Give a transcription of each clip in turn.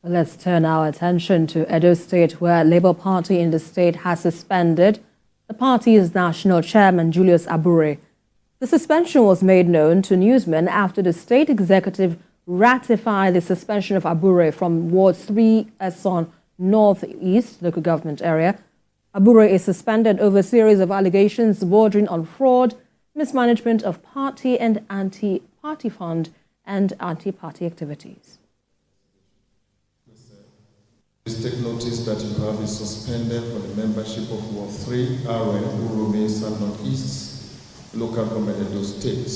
Let's turn our attention to Edo State, where Labour Party in the state has suspended the party's national chairman, Julius Abure. The suspension was made known to newsmen after the state executive ratified the suspension of Abure from Ward 3 Esan Northeast local government area. Abure is suspended over a series of allegations bordering on fraud, mismanagement of party and anti-party fund, and anti-party activities. Please take notice that you have been suspended from the membership of Ward 3 RN Esan Northeast local government Edo State.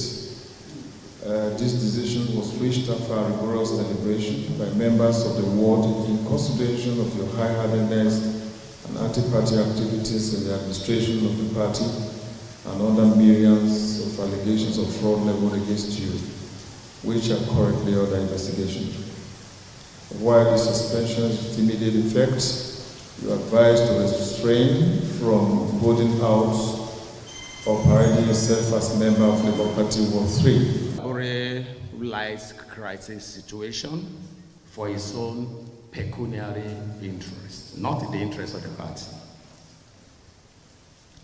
This decision was reached after a rigorous deliberation by members of the ward in consideration of your high-handedness and anti-party activities in the administration of the party and other myriads of allegations of fraud leveled against you, which are currently under investigation. While the suspension is with immediate effect, you are advised to refrain from holding out or parading yourself as member of Labour Party Ward 3. Abure realized crisis situation for his own pecuniary interest, not in the interest of the party.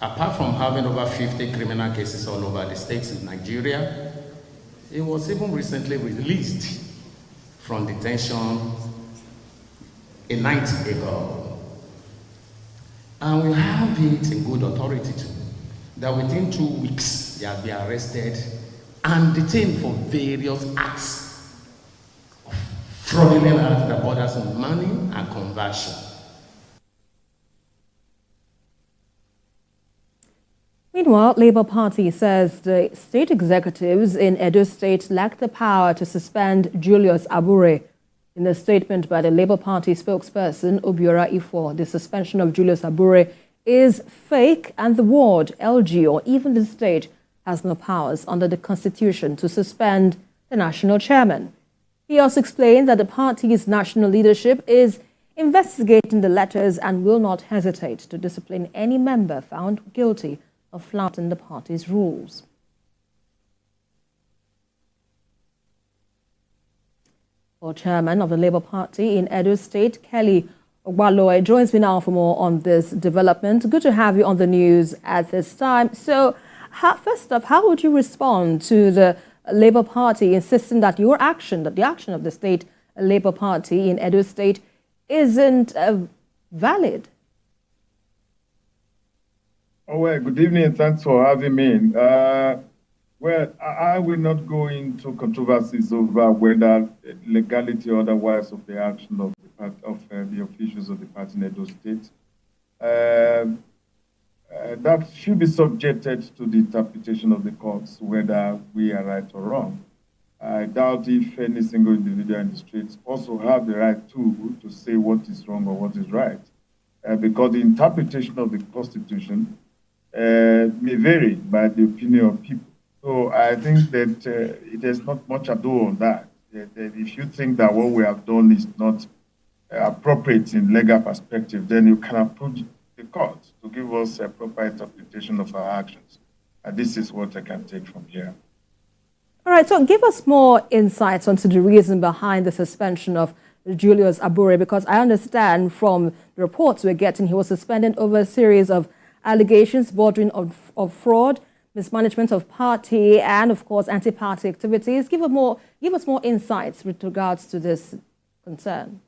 Apart from having over 50 criminal cases all over the states in Nigeria, he was even recently released from detention a night ago. And we have it in good authority too, that within 2 weeks he has been arrested and detained for various acts of fraudulent acts that borders on money and conversion. Meanwhile, Labour Party says the state executives in Edo State lack the power to suspend Julius Abure. In a statement by the Labour Party spokesperson, Obiora Ifo, the suspension of Julius Abure is fake and the ward, LG, or even the state has no powers under the Constitution to suspend the national chairman. He also explained that the party's national leadership is investigating the letters and will not hesitate to discipline any member found guilty of flouting the party's rules. For chairman of the Labour Party in Edo State, Kelly Ogbaloy, joins me now for more on this development. Good to have you on the news at this time. So, first off, how would you respond to the Labour Party insisting that your action, that the action of the state Labour Party in Edo State isn't valid? Oh, well, good evening and thanks for having me. Well, I will not go into controversies over whether legality or otherwise of the action of the officials of the party in Edo State. That should be subjected to the interpretation of the courts, whether we are right or wrong. I doubt if any single individual in the streets also have the right to say what is wrong or what is right, because the interpretation of the Constitution may vary by the opinion of people. So I think that it has not much ado on that. That if you think that what we have done is not appropriate in legal perspective, then you can approach the court to give us a proper interpretation of our actions. And this is what I can take from here. All right, so give us more insights onto the reason behind the suspension of Julius Abure, because I understand from the reports we're getting, he was suspended over a series of allegations bordering of fraud, mismanagement of party, and of course anti-party activities. Give us more insights with regards to this concern.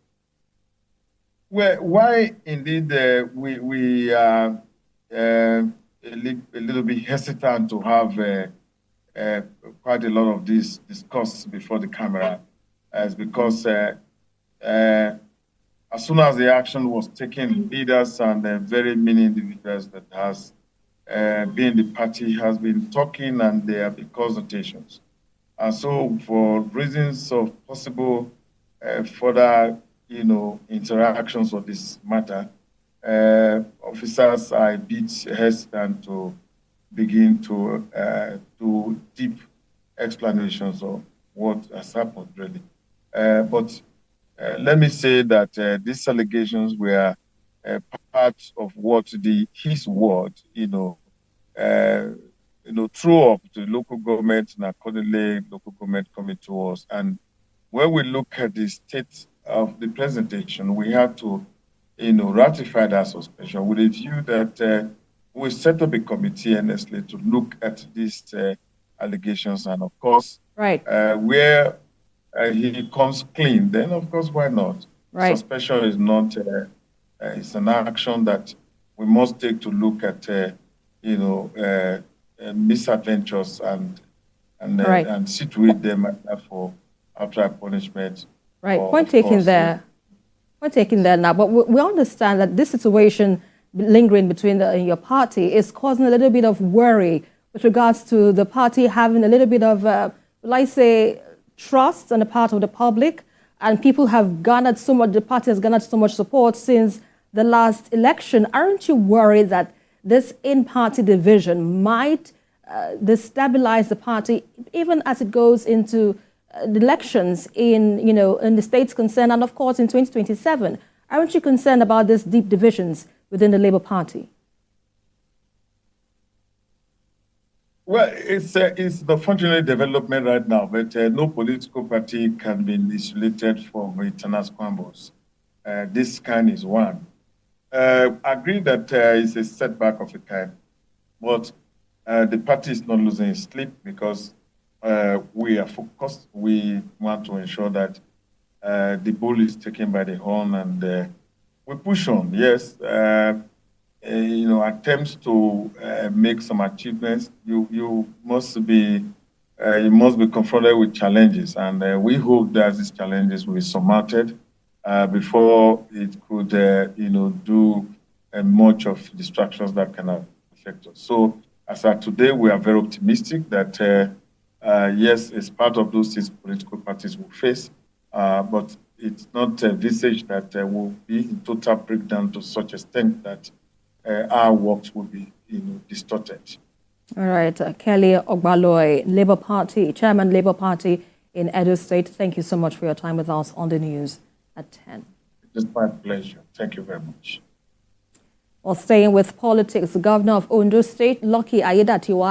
Well, why indeed we are a little bit hesitant to have quite a lot of this discussed before the camera is because as soon as the action was taken, leaders and very many individuals that has been the party has been talking and there have been consultations. And so for reasons of possible further, interactions of this matter, officers are a bit hesitant to begin to do deep explanations of what has happened, really. But let me say that these allegations were part of what his ward, threw up to the local government, and accordingly, local government coming to us. And when we look at the state of the presentation, we had to, ratify that suspension with a view that we set up a committee honestly to look at these allegations, and of course, Right. Where he comes clean, then of course, why not? Right. Suspension is not, it's an action that we must take to look at, misadventures and situate them for outright punishment. Right. Point taken there now. But we understand that this situation lingering between your party is causing a little bit of worry with regards to the party having a little bit of, trust on the part of the public, and people have garnered so much, the party has garnered so much support since the last election. Aren't you worried that this in-party division might destabilize the party even as it goes into the elections in the states concerned, and of course in 2027? Aren't you concerned about these deep divisions within the Labour Party? Well, it's the fortunate development right now, but no political party can be insulated from internal squabbles. This kind is one. I agree that it's a setback of a kind, but the party is not losing its sleep because we are focused. We want to ensure that the bull is taken by the horn, and we push on. Yes, attempts to make some achievements. You must be confronted with challenges, and we hope that these challenges will be surmounted before it could, do much of distractions that can affect us. So, as of today, we are very optimistic that yes, it's part of those things political parties will face, but it's not envisaged that will be in total breakdown to such extent that our works will be, distorted. All right, Kelly Ogbaloy, Labour Party, Chairman, Labour Party in Edo State. Thank you so much for your time with us on the news at 10. It's my pleasure. Thank you very much. Well, staying with politics, the governor of Ondo State, Lucky Aiyedatiwa,